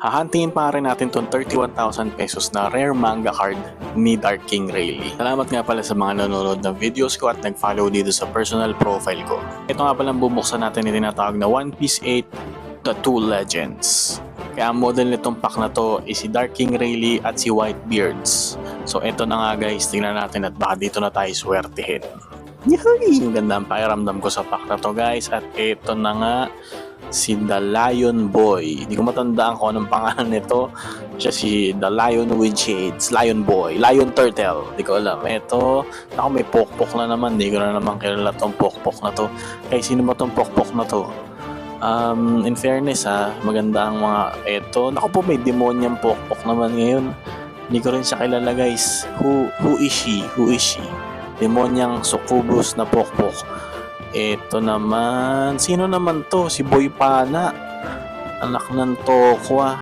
Hahantingin pa rin natin tong 31,000 pesos na rare manga card ni Dark King Rayleigh. Salamat nga pala sa mga nanonood ng videos ko at nag-follow dito sa personal profile ko. Ito nga pala bubuksan natin yung tinatawag na One Piece 8 The Two Legends. Kaya ang model nitong pack na to is si Dark King Rayleigh at si Whitebeards. So ito na nga guys, tingnan natin at baka dito na tayo swertihin. Yay! Ang ganda ang pakiramdam ko sa pack na to guys. At ito na nga si The Lion Boy. Hindi ko matandaan kung anong pangalan nito. Siya si The Lion with Shades. Lion Boy. Lion Turtle. Hindi ko alam. Ito, ako may pokpok na naman. Hindi ko na naman kilala tong pokpok na to. Kaya sino ba tong pokpok na to? In fairness maganda ang mga ito. Naku po, may demonyang pokpok naman ngayon. Hindi ko rin siya kilala guys. Who is she? Who is she? Demonyang succubus na pokpok. Ito naman, sino naman to? Si Boy Pana, anak ng Tokwa.